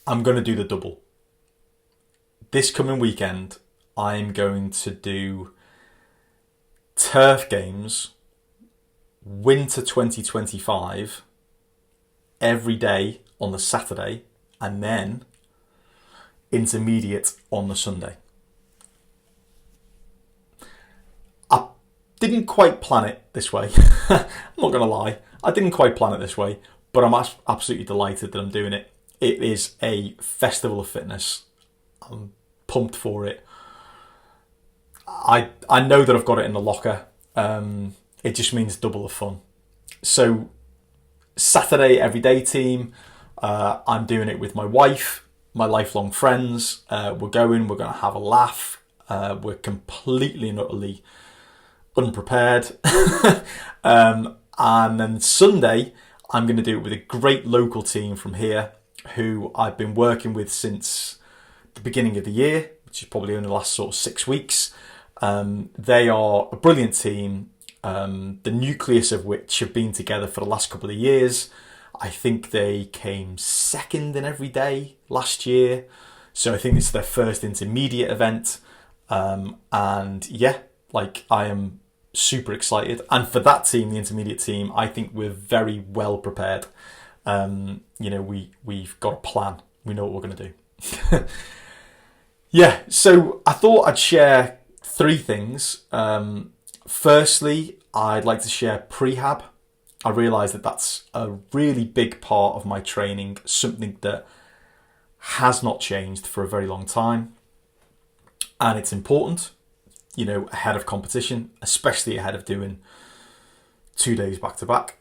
I'm going to do the double. This coming weekend, I'm going to do turf games, winter 2025, every day on the Saturday, and then intermediate on the Sunday. I didn't quite plan it this way. I'm not going to lie. I didn't quite plan it this way, but I'm absolutely delighted that I'm doing it. It is a festival of fitness. I'm pumped for it. I know that I've got it in the locker. It just means double the fun. So Saturday Everyday team, I'm doing it with my wife, my lifelong friends. We're going to have a laugh. We're completely and utterly unprepared. And then Sunday, I'm going to do it with a great local team from here who I've been working with since the beginning of the year, which is probably only the last sort of 6 weeks. They are a brilliant team, the nucleus of which have been together for the last couple of years. I think they came second in Everyday last year. So I think this is their first intermediate event. And yeah, like I am super excited. And for that team, the intermediate team, I think we're very well prepared. We've got a plan. We know what we're going to do. Yeah, so I thought I'd share 3 things. Firstly, I'd like to share prehab. I realise that that's a really big part of my training, something that has not changed for a very long time. And it's important, ahead of competition, especially ahead of doing 2 days back to back.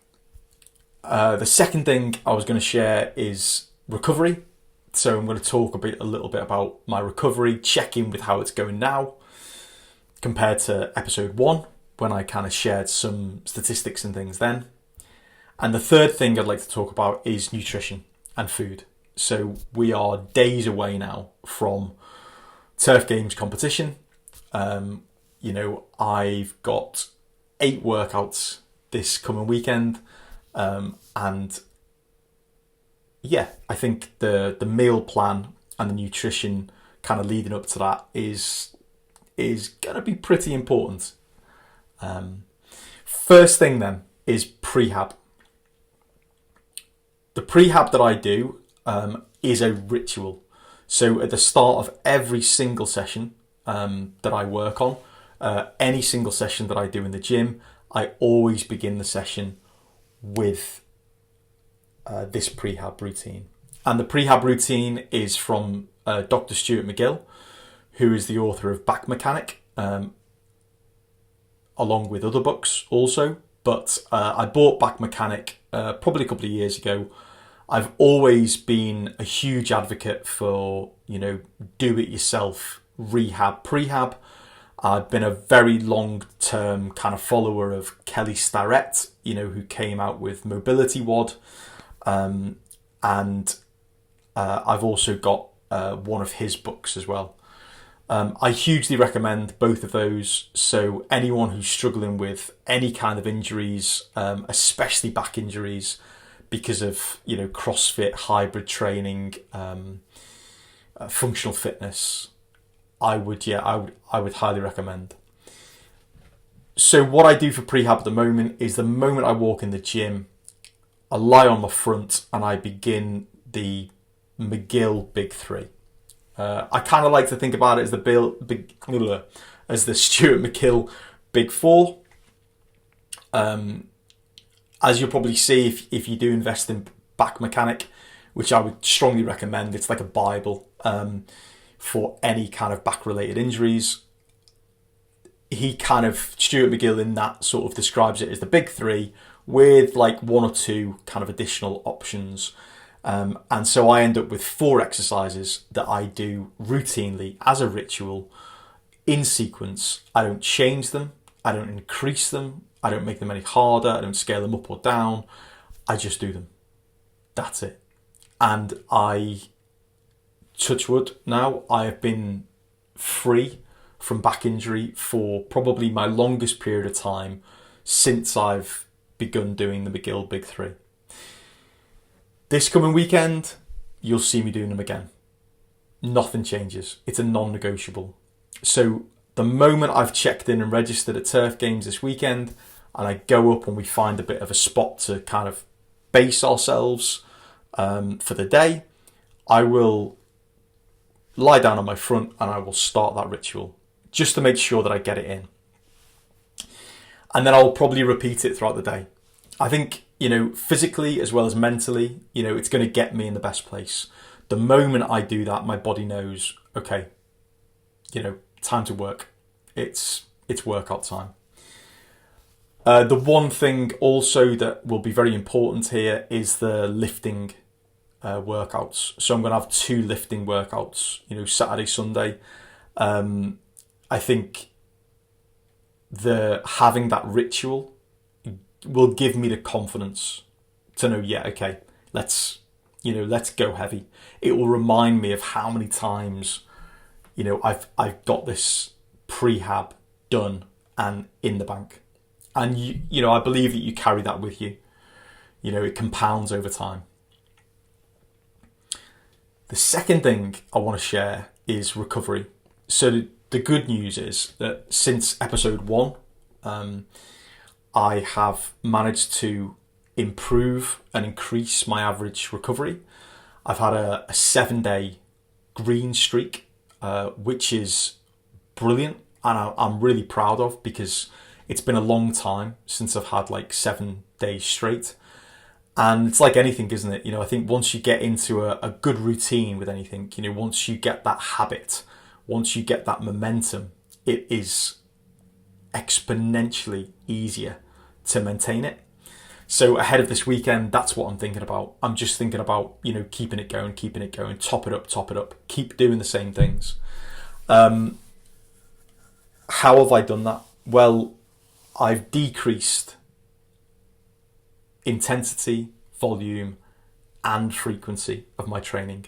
The second thing I was going to share is recovery. So I'm going to talk a little bit about my recovery, check in with how it's going now, compared to episode 1, when I kind of shared some statistics and things then. And the third thing I'd like to talk about is nutrition and food. So we are days away now from turf games competition. I've got 8 workouts this coming weekend. And yeah, I think the meal plan and the nutrition kind of leading up to that is going to be pretty important. First thing then is prehab. The prehab that I do is a ritual. So at the start of every single session that I work on, any single session that I do in the gym, I always begin the session with this prehab routine. And the prehab routine is from Dr. Stuart McGill, who is the author of Back Mechanic, along with other books also. But I bought Back Mechanic probably a couple of years ago. I've always been a huge advocate for, do-it-yourself rehab, prehab. I've been a very long-term kind of follower of Kelly Starrett, who came out with Mobility WOD. And I've also got one of his books as well. I hugely recommend both of those. So anyone who's struggling with any kind of injuries, especially back injuries, because of CrossFit, hybrid training, functional fitness, I would highly recommend. So what I do for prehab at the moment is the moment I walk in the gym, I lie on my front and I begin the McGill Big 3. I kind of like to think about it as the Stuart McGill Big 4. As you'll probably see if you do invest in Back Mechanic, which I would strongly recommend. It's like a Bible for any kind of back-related injuries. Stuart McGill in that sort of describes it as the Big 3 with like 1 or 2 kind of additional options. And so I end up with 4 exercises that I do routinely as a ritual in sequence. I don't change them. I don't increase them. I don't make them any harder. I don't scale them up or down. I just do them. That's it. And I, touch wood now, I have been free from back injury for probably my longest period of time since I've begun doing the McGill Big 3. This coming weekend, you'll see me doing them again. Nothing changes. It's a non-negotiable. So the moment I've checked in and registered at Turf Games this weekend, and I go up and we find a bit of a spot to kind of base ourselves for the day, I will lie down on my front and I will start that ritual just to make sure that I get it in. And then I'll probably repeat it throughout the day. I think, physically as well as mentally, it's going to get me in the best place. The moment I do that, my body knows, okay, time to work. It's workout time. The one thing also that will be very important here is the lifting workouts. So I'm going to have 2 lifting workouts, Saturday, Sunday. I think having that ritual will give me the confidence to know, okay, let's go heavy. It will remind me of how many times, I've got this prehab done and in the bank. And I believe that you carry that with you. It compounds over time. The second thing I want to share is recovery. So the good news is that since episode 1, I have managed to improve and increase my average recovery. I've had a 7-day green streak, which is brilliant, and I'm really proud of, because it's been a long time since I've had like 7 days straight. And it's like anything, isn't it? I think once you get into a good routine with anything, once you get that habit, once you get that momentum, it is exponentially easier to maintain it. So ahead of this weekend, that's what I'm thinking about. I'm just thinking about, keeping it going, top it up, keep doing the same things. How have I done that? Well, I've decreased intensity, volume, and frequency of my training.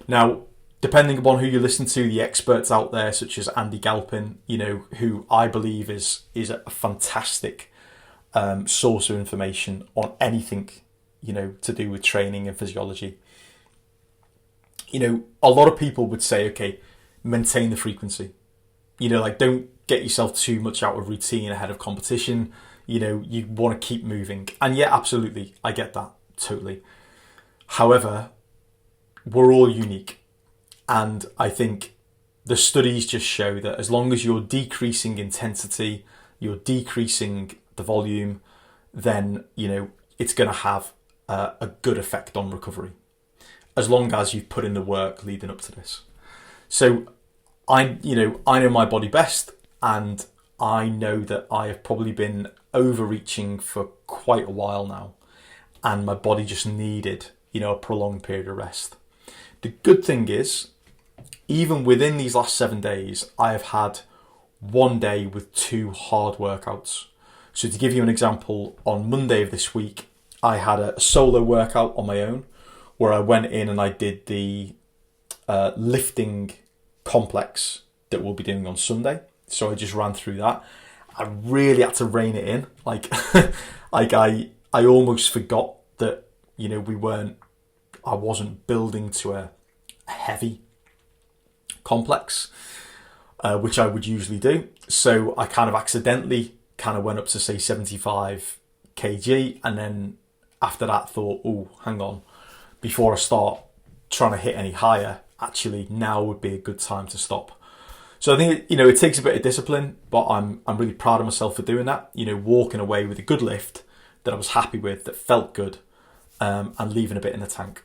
Now, depending upon who you listen to, the experts out there, such as Andy Galpin, who I believe is a fantastic source of information on anything, to do with training and physiology. A lot of people would say, okay, maintain the frequency. Don't get yourself too much out of routine ahead of competition. You want to keep moving. And yeah, absolutely, I get that, totally. However, we're all unique. And I think the studies just show that as long as you're decreasing intensity, you're decreasing the volume, then, it's going to have a good effect on recovery, as long as you've put in the work leading up to this. So I know my body best, and I know that I have probably been overreaching for quite a while now, and my body just needed, a prolonged period of rest. The good thing is, even within these last 7 days, I have had 1 day with 2 hard workouts. So to give you an example, on Monday of this week, I had a solo workout on my own, where I went in and I did the lifting complex that we'll be doing on Sunday. So I just ran through that. I really had to rein it in. I almost forgot that, I wasn't building to a heavy complex, which I would usually do. So I kind of accidentally went up to say 75 kg, and then after that thought, oh, hang on, before I start trying to hit any higher, actually now would be a good time to stop. So I think, it takes a bit of discipline, but I'm really proud of myself for doing that, walking away with a good lift that I was happy with, that felt good, and leaving a bit in the tank.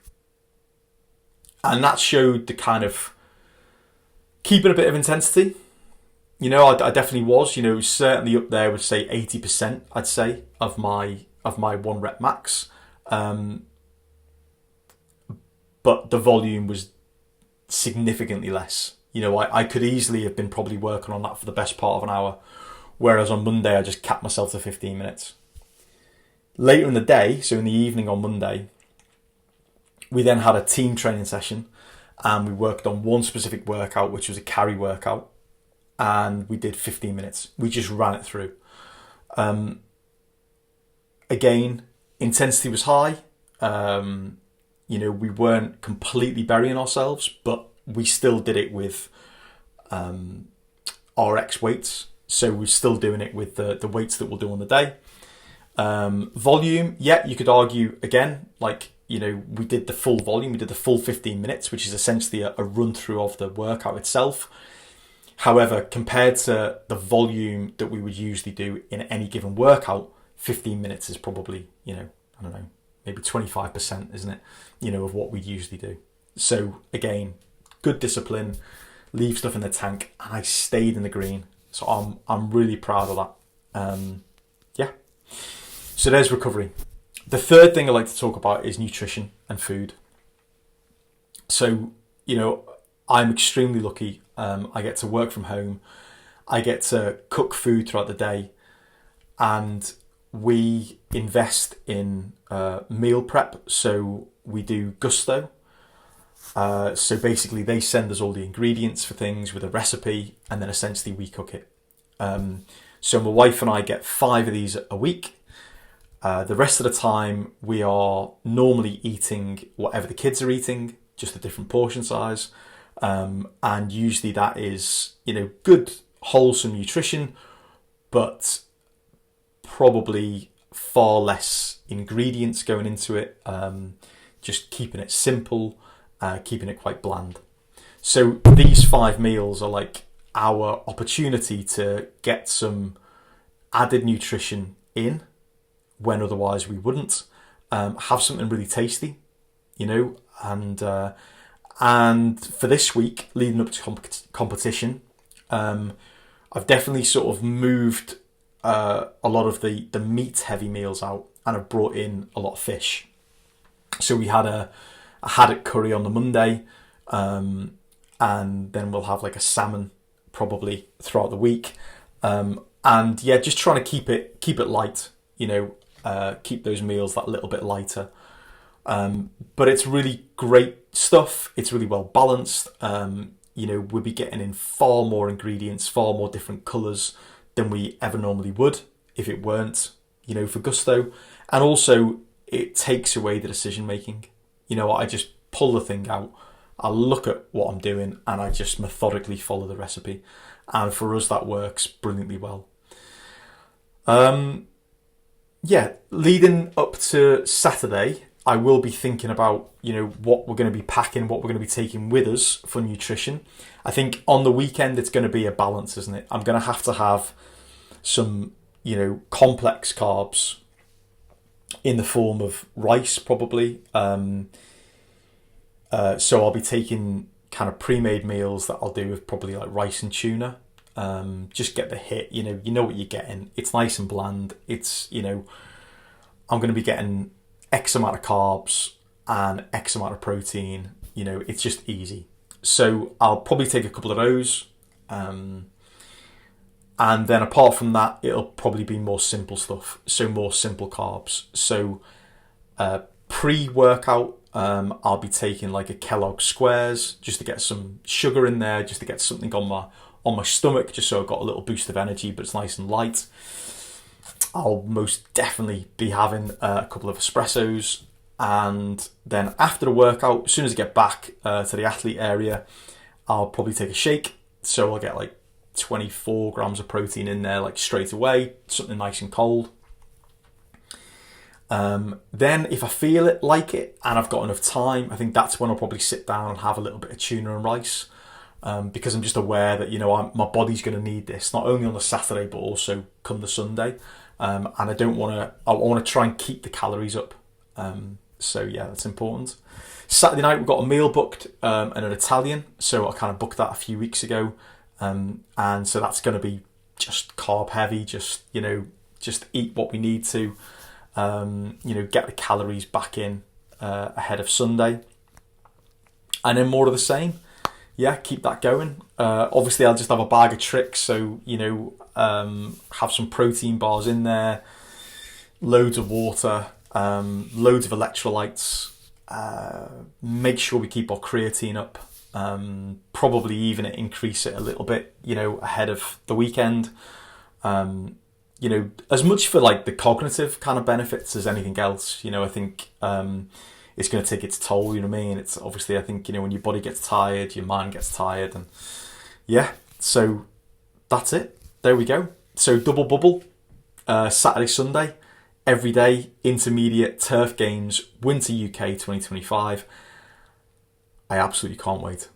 And that showed the kind of keeping a bit of intensity. I definitely was, certainly up there with say 80%, I'd say, of my 1 rep max. But the volume was significantly less. I could easily have been probably working on that for the best part of an hour, whereas on Monday I just capped myself to 15 minutes. Later in the day, so in the evening on Monday, we then had a team training session, and we worked on one specific workout, which was a carry workout, and we did 15 minutes. We just ran it through. Again, intensity was high. We weren't completely burying ourselves, but we still did it with RX weights. So we're still doing it with the weights that we'll do on the day. Volume, yeah, you could argue again, we did the full volume, we did the full 15 minutes, which is essentially a run through of the workout itself. However, compared to the volume that we would usually do in any given workout, 15 minutes is probably, I don't know, maybe 25%, isn't it? Of what we usually do. So again, good discipline, leave stuff in the tank, and I stayed in the green. So I'm really proud of that. Yeah. So there's recovery. The third thing I like to talk about is nutrition and food. So, I'm extremely lucky. I get to work from home. I get to cook food throughout the day. And we invest in meal prep. So we do Gusto. So basically they send us all the ingredients for things with a recipe, and then essentially we cook it. So my wife and I get 5 of these a week. The rest of the time we are normally eating whatever the kids are eating, just a different portion size. And usually that is, good, wholesome nutrition, but probably far less ingredients going into it. Just keeping it simple, keeping it quite bland. So these 5 meals are like our opportunity to get some added nutrition in when otherwise we wouldn't. Have something really tasty, and for this week leading up to competition, I've definitely sort of moved a lot of the meat heavy meals out, and I've brought in a lot of fish. So we had a haddock curry on the Monday, and then we'll have like a salmon probably throughout the week, and yeah, just trying to keep it light, keep those meals that little bit lighter. But it's really great stuff. It's really well balanced. We'll be getting in far more ingredients, far more different colours than we ever normally would if it weren't, for Gusto. And also it takes away the decision making. I just pull the thing out, I look at what I'm doing, and I just methodically follow the recipe. And for us, that works brilliantly well. Yeah, leading up to Saturday, I will be thinking about, what we're going to be packing, what we're going to be taking with us for nutrition. I think on the weekend, it's going to be a balance, isn't it? I'm going to have some, complex carbs in the form of rice, probably. So I'll be taking kind of pre-made meals that I'll do with probably like rice and tuna. Just get the hit, you know what you're getting. It's nice and bland. It's, I'm going to be getting X amount of carbs and X amount of protein. It's just easy. So I'll probably take a couple of those. And then apart from that, it'll probably be more simple stuff. So more simple carbs. So pre-workout, I'll be taking like a Kellogg Squares just to get some sugar in there, just to get something on my stomach, just so I've got a little boost of energy, but it's nice and light. I'll most definitely be having a couple of espressos, and then after the workout, as soon as I get back to the athlete area, I'll probably take a shake. So I'll get like 24 grams of protein in there, like straight away, something nice and cold. Then if I feel it, like it, and I've got enough time, I think that's when I'll probably sit down and have a little bit of tuna and rice, because I'm just aware that, my body's going to need this, not only on the Saturday, but also come the Sunday. And I want to try and keep the calories up. So yeah, that's important. Saturday night, we've got a meal booked, and an Italian. So I kind of booked that a few weeks ago. And so that's going to be just carb heavy, just eat what we need to, get the calories back in, ahead of Sunday. And then more of the same. Yeah, keep that going. Obviously, I'll just have a bag of tricks. So, have some protein bars in there, loads of water, loads of electrolytes. Make sure we keep our creatine up. Probably even increase it a little bit, ahead of the weekend. As much for like the cognitive kind of benefits as anything else. I think it's going to take its toll, you know what I mean? It's obviously, I think, when your body gets tired, your mind gets tired, and yeah, so that's it. There we go. So double bubble, Saturday, Sunday, Everday Intermediate Turf Games, Winter UK 2025. I absolutely can't wait.